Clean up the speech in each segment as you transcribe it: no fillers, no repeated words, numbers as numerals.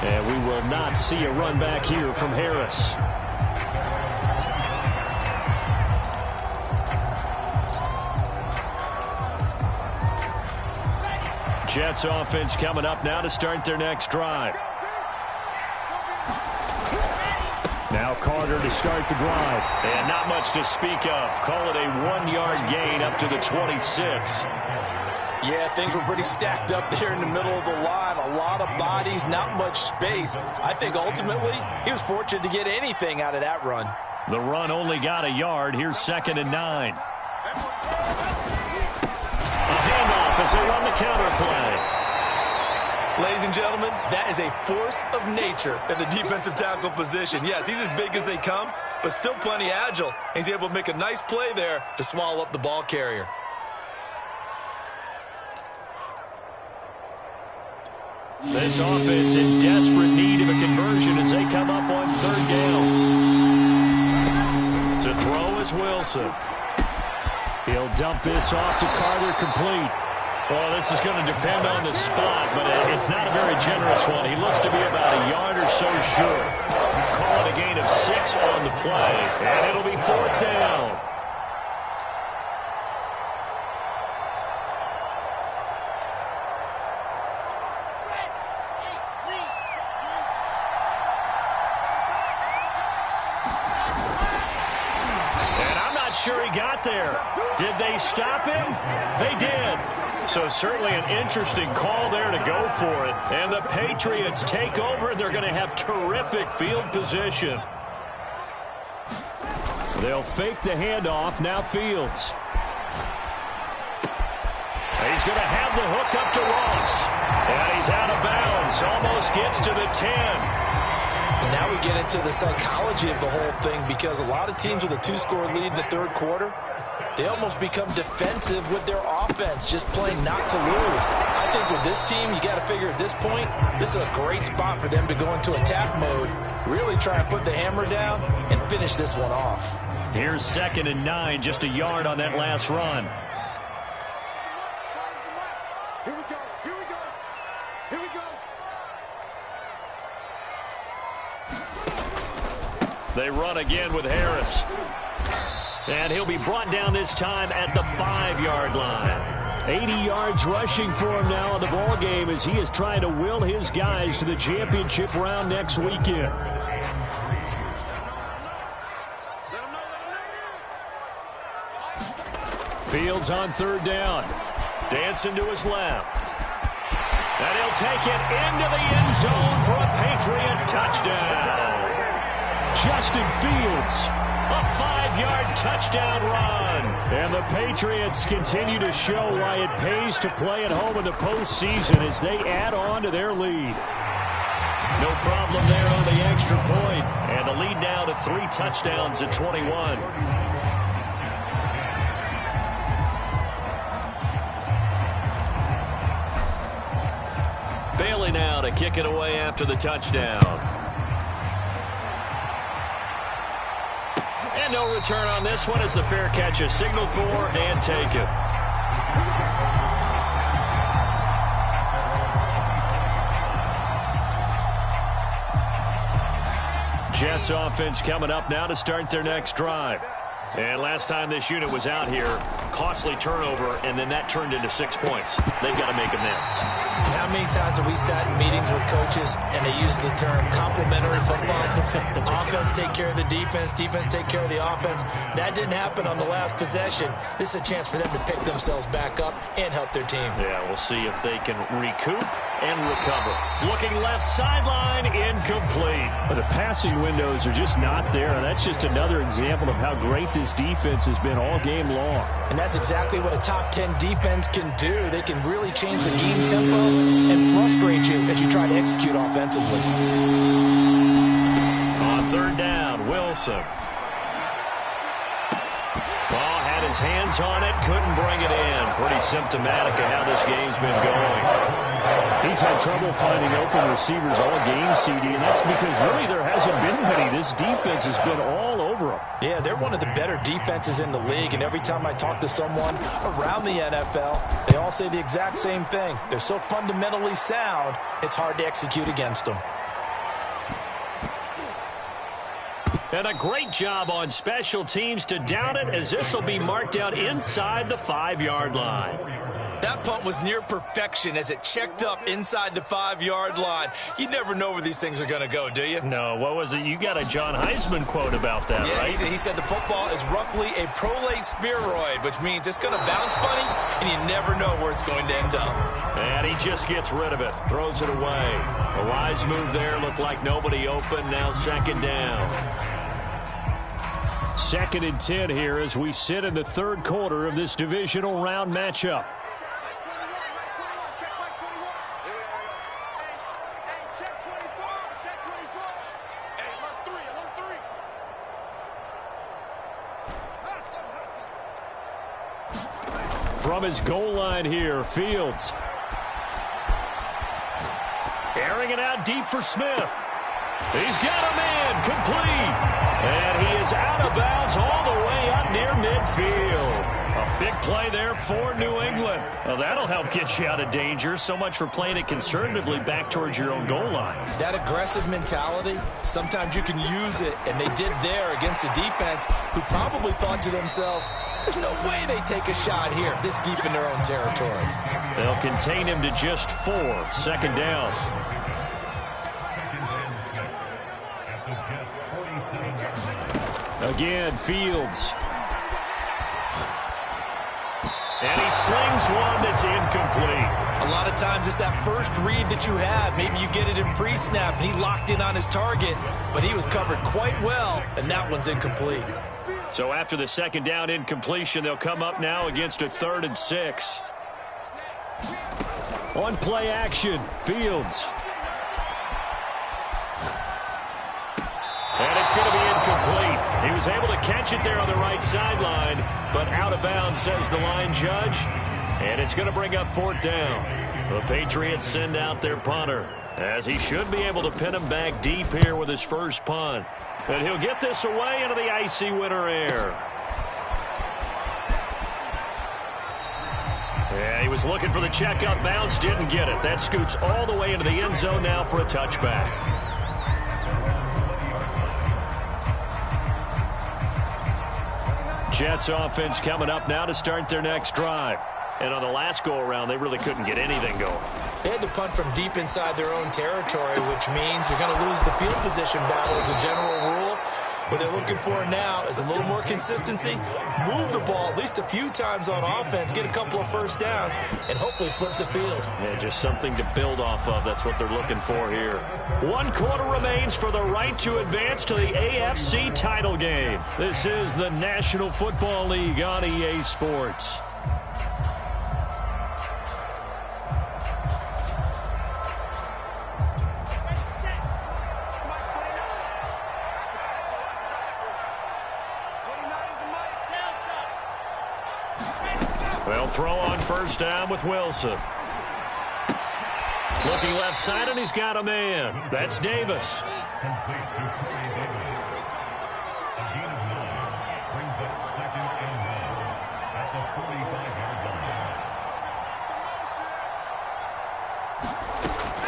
And we will not see a run back here from Harris. Jets offense coming up now to start their next drive. Now Carter to start the drive. And not much to speak of. Call it a 1-yard gain up to the 26. Yeah, things were pretty stacked up there in the middle of the line. A lot of bodies, not much space. I think ultimately he was fortunate to get anything out of that run. The run only got a yard. Here's 2nd and 9. A handoff as they run the counter play. Ladies and gentlemen, that is a force of nature in the defensive tackle position. Yes, he's as big as they come, but still plenty agile. He's able to make a nice play there to swallow up the ball carrier. This offense in desperate need of a conversion as they come up on 3rd down. To throw is Wilson. He'll dump this off to Carter, complete. Well, this is going to depend on the spot, but it's not a very generous one. He looks to be about a yard or so short. Call it a gain of 6 on the play, and it'll be 4th down. Sure he got there. Did they stop him? They did. So certainly an interesting call there to go for it. And the Patriots take over. They're going to have terrific field position. They'll fake the handoff. Now Fields. He's going to have the hook up to Ross. And he's out of bounds. Almost gets to the 10. And now we get into the psychology of the whole thing, because a lot of teams with a 2-score lead in the 3rd quarter, they almost become defensive with their offense, just playing not to lose. I think with this team, you got to figure at this point, this is a great spot for them to go into attack mode, really try and put the hammer down and finish this one off. Here's 2nd and 9, just a yard on that last run. Here we go. Here we go. They run again with Harris. And he'll be brought down this time at the 5-yard line. 80 yards rushing for him now in the ball game as he is trying to will his guys to the championship round next weekend. Fields on 3rd down. Dancing to his left. And he'll take it into the end zone for a Patriot touchdown. Justin Fields, a 5-yard touchdown run. And the Patriots continue to show why it pays to play at home in the postseason as they add on to their lead. No problem there on the extra point. And the lead now to 3 touchdowns at 21. Bailey now to kick it away after the touchdown. And no return on this one as the fair catch is signaled for and taken. Jets offense coming up now to start their next drive. And last time this unit was out here, costly turnover, and then that turned into 6 points. They've got to make amends. And how many times have we sat in meetings with coaches and they use the term complementary football? Offense take care of the defense, defense take care of the offense. That didn't happen on the last possession. This is a chance for them to pick themselves back up and help their team. Yeah, we'll see if they can recoup and recover. Looking left sideline, incomplete. But the passing windows are just not there. That's just another example of how great this defense has been all game long. And that's exactly what a top 10 defense can do. They can really change the game tempo and frustrate you as you try to execute offensively. On 3rd down, Wilson. Ball had his hands on it, couldn't bring it in. Pretty symptomatic of how this game's been going. He's had trouble finding open receivers all game, CD, and that's because really there hasn't been many. This defense has been all over them. Yeah, they're one of the better defenses in the league, and every time I talk to someone around the NFL, they all say the exact same thing. They're so fundamentally sound, it's hard to execute against them. And a great job on special teams to down it, as this will be marked out inside the 5-yard line. That punt was near perfection as it checked up inside the 5-yard line. You never know where these things are going to go, do you? No, what was it? You got a John Heisman quote about that, yeah, right? He said the football is roughly a prolate spheroid, which means it's going to bounce funny, and you never know where it's going to end up. And he just gets rid of it, throws it away. A wise move there, looked like nobody open, now second down. 2nd and 10 here as we sit in the third quarter of this divisional round matchup. From his goal line here, Fields. Airing it out deep for Smith. He's got a man, complete. And he is out of bounds all the way up near midfield. A big play there for New England. Well, that'll help get you out of danger. So much for playing it conservatively back towards your own goal line. That aggressive mentality, sometimes you can use it, and they did there against a defense who probably thought to themselves, there's no way they take a shot here this deep in their own territory. They'll contain him to just 4. 2nd down. Again, Fields. And he slings one that's incomplete. A lot of times it's that first read that you have. Maybe you get it in pre-snap, and he locked in on his target, but he was covered quite well, and that one's incomplete. So after the 2nd down incompletion, they'll come up now against a 3rd and 6. On play action, Fields. And it's going to be incomplete. He was able to catch it there on the right sideline, but out of bounds, says the line judge. And it's going to bring up 4th down. The Patriots send out their punter, as he should be able to pin him back deep here with his first punt. And he'll get this away into the icy winter air. Yeah, he was looking for the checkup bounce, didn't get it. That scoots all the way into the end zone now for a touchback. Jets offense coming up now to start their next drive. And on the last go-around, they really couldn't get anything going. They had to punt from deep inside their own territory, which means you're going to lose the field position battle as a general rule. What they're looking for now is a little more consistency, move the ball at least a few times on offense, get a couple of first downs, and hopefully flip the field. Yeah, just something to build off of. That's what they're looking for here. 1 quarter remains for the right to advance to the AFC title game. This is the National Football League on EA Sports. They'll throw on first down with Wilson. Looking left side, and he's got a man. That's Davis.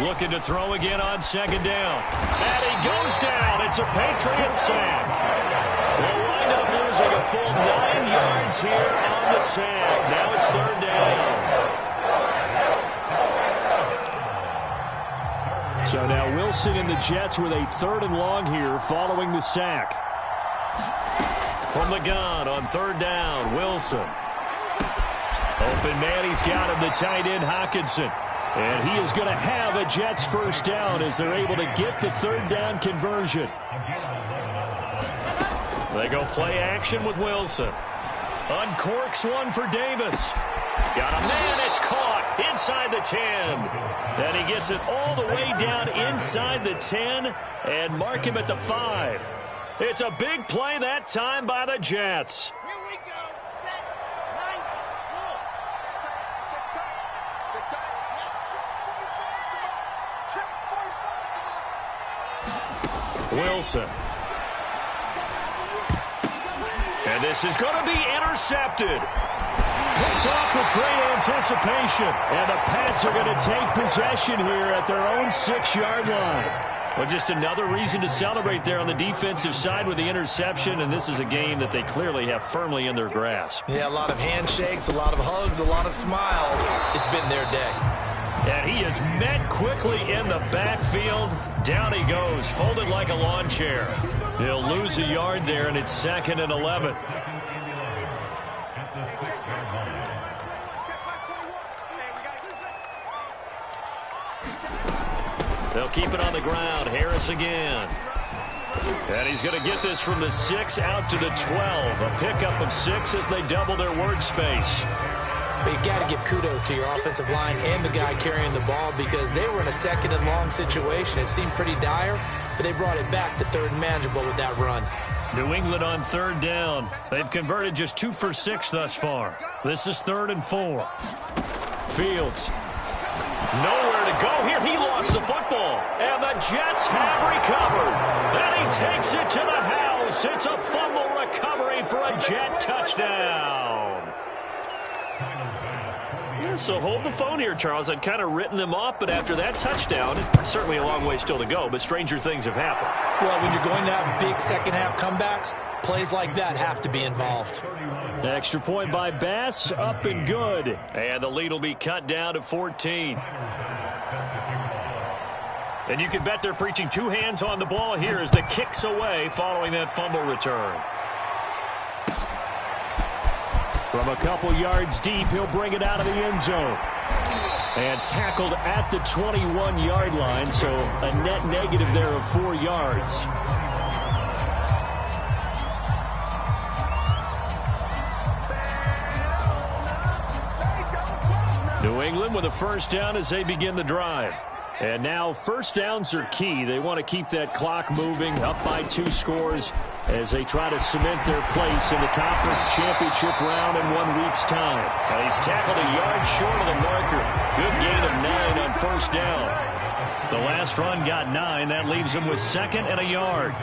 Looking to throw again on 2nd down. And he goes down. It's a Patriot sack. They'll wind up losing a full 9 yards here on the sack. Now it's 3rd down. So now Wilson and the Jets with a 3rd and long here following the sack. From the gun on 3rd down, Wilson. Open man, he's got him, the tight end Hockenson. And he is going to have a Jets first down as they're able to get the 3rd down conversion. They go play action with Wilson. Uncorks one for Davis. Got a man, it's caught inside the 10. And he gets it all the way down inside the 10 and mark him at the 5. It's a big play that time by the Jets. Here we go. Set. 9. Check 45. Wilson. And this is going to be intercepted. Picked off with great anticipation. And the Pats are going to take possession here at their own 6-yard line. Well, just another reason to celebrate there on the defensive side with the interception, and this is a game that they clearly have firmly in their grasp. Yeah, a lot of handshakes, a lot of hugs, a lot of smiles. It's been their day. And he is met quickly in the backfield. Down he goes, folded like a lawn chair. He'll lose a yard there, and it's 2nd and 11. They'll keep it on the ground. Harris again. And he's going to get this from the 6 out to the 12. A pickup of 6 as they double their workspace. But you got to give kudos to your offensive line and the guy carrying the ball because they were in a 2nd and long situation. It seemed pretty dire, but they brought it back to 3rd and manageable with that run. New England on 3rd down. They've converted just 2 for 6 thus far. This is 3rd and 4. Fields. Nowhere to go here. He lost the football. And the Jets have recovered. And he takes it to the house. It's a fumble recovery for a Jet touchdown. Yeah, so hold the phone here, Charles. I'd kind of written them off, but after that touchdown, certainly a long way still to go, but stranger things have happened. Well, when you're going to have big second-half comebacks, plays like that have to be involved. Extra point by Bass, up and good. And the lead will be cut down to 14. And you can bet they're preaching 2 hands on the ball here as the kick's away following that fumble return. From a couple yards deep, he'll bring it out of the end zone. And tackled at the 21-yard line, so a net negative there of 4 yards. New England with a first down as they begin the drive. And now first downs are key. They want to keep that clock moving, up by 2 scores as they try to cement their place in the conference championship round in 1 week's time. And he's tackled a yard short of the marker. Good gain of 9 on first down. The last run got 9. That leaves him with 2nd and a yard.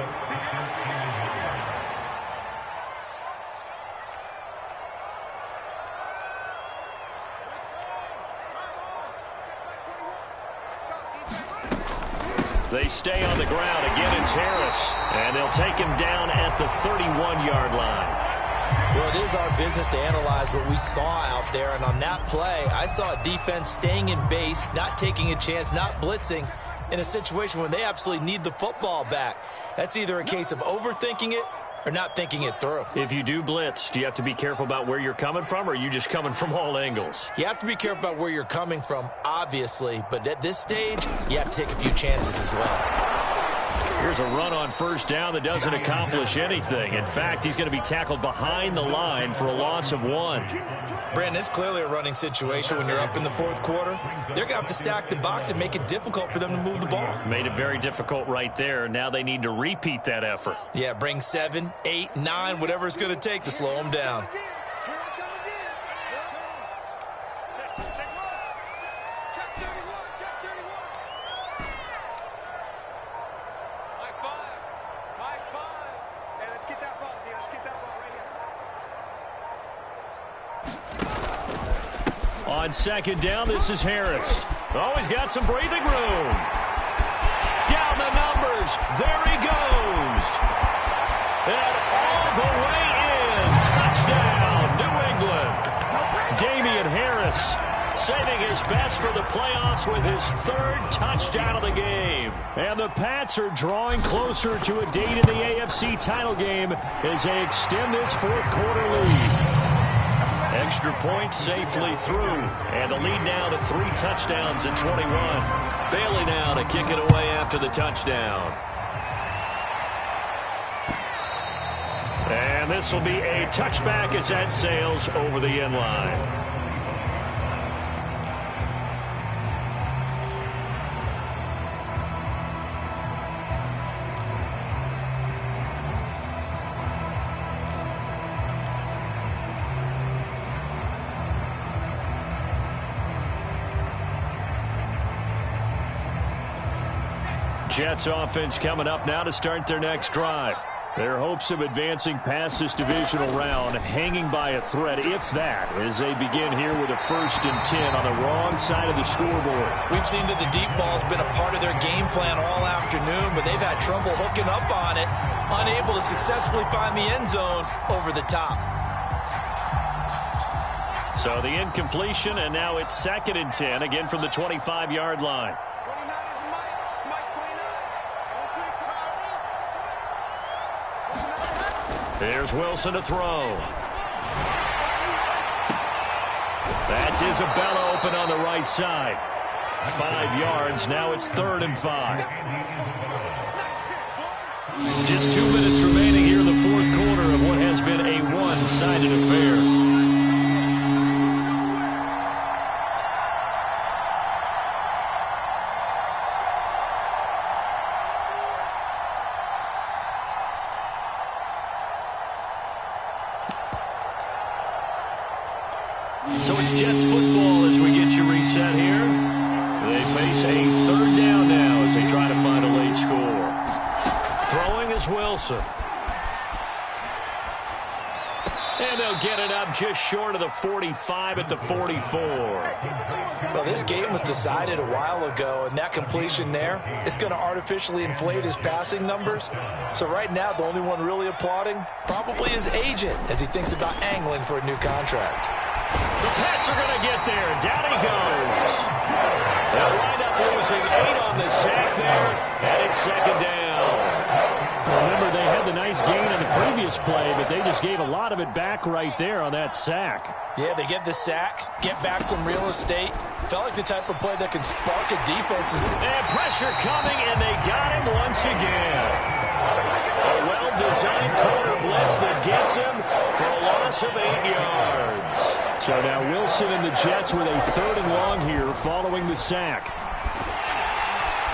They stay on the ground. Again, it's Harris. And they'll take him down at the 31-yard line. Well, it is our business to analyze what we saw out there. And on that play, I saw a defense staying in base, not taking a chance, not blitzing in a situation where they absolutely need the football back. That's either a case of overthinking it or not thinking it through. If you do blitz, do you have to be careful about where you're coming from, or are you just coming from all angles? You have to be careful about where you're coming from, obviously, but at this stage, you have to take a few chances as well. Here's a run on first down that doesn't accomplish anything. In fact, he's going to be tackled behind the line for a loss of 1. Brandon, it's clearly a running situation when you're up in the 4th quarter. They're going to have to stack the box and make it difficult for them to move the ball. Made it very difficult right there. Now they need to repeat that effort. Yeah, bring 7, 8, 9, whatever it's going to take to slow them down. On 2nd down, this is Harris. Oh, he's got some breathing room. Down the numbers. There he goes. And all the way in. Touchdown, New England. Damian Harris saving his best for the playoffs with his 3rd touchdown of the game. And the Pats are drawing closer to a date in the AFC title game as they extend this 4th quarter lead. Extra point safely through. And the lead now to 3 touchdowns in 21. Bailey now to kick it away after the touchdown. And this will be a touchback as that sails over the end line. Jets offense coming up now to start their next drive. Their hopes of advancing past this divisional round hanging by a thread, if that, as they begin here with a 1st and 10 on the wrong side of the scoreboard. We've seen that the deep ball has been a part of their game plan all afternoon, but they've had trouble hooking up on it, unable to successfully find the end zone over the top. So the incompletion, and now it's 2nd and 10, again from the 25-yard line. There's Wilson to throw. That's Isabella open on the right side. 5 yards. Now it's 3rd and 5. Just 2 minutes remaining here in the 4th quarter of what has been a one-sided affair. So it's Jets football as we get you reset here. They face a 3rd down now as they try to find a late score. Throwing is Wilson. And they'll get it up just short of the 45 at the 44. Well, this game was decided a while ago, and that completion there is going to artificially inflate his passing numbers. So right now, the only one really applauding probably his agent as he thinks about angling for a new contract. The Pats are going to get there. Down he goes. They'll wind up losing 8 on the sack there, and it's 2nd down. Remember, they had the nice gain on the previous play, but they just gave a lot of it back right there on that sack. Yeah, they get the sack, get back some real estate. Felt like the type of play that can spark a defense. And pressure coming, and they got him once again. A well-designed corner blitz that gets him for a loss of 8 yards. So now Wilson and the Jets with a 3rd and long here following the sack.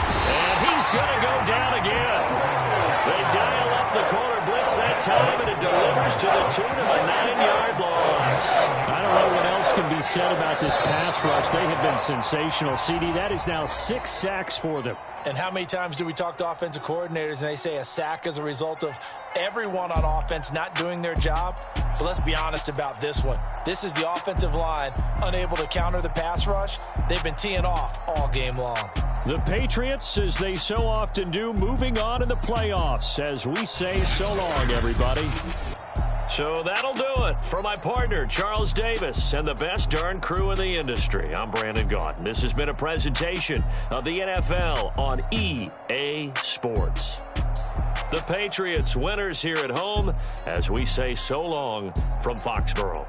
And he's going to go down again. They dial up the corner blitz that time, and it delivers to the tune of a 9-yard loss. I don't know what else can be said about this pass rush. They have been sensational. CD, that is now 6 sacks for them. And how many times do we talk to offensive coordinators and they say a sack is a result of everyone on offense not doing their job? But let's be honest about this one. This is the offensive line unable to counter the pass rush. They've been teeing off all game long. The Patriots, as they so often do, moving on in the playoffs as we say so long, everybody. So that'll do it for my partner, Charles Davis, and the best darn crew in the industry. I'm Brandon Gaudin. This has been a presentation of the NFL on EA Sports. The Patriots winners here at home as we say so long from Foxborough.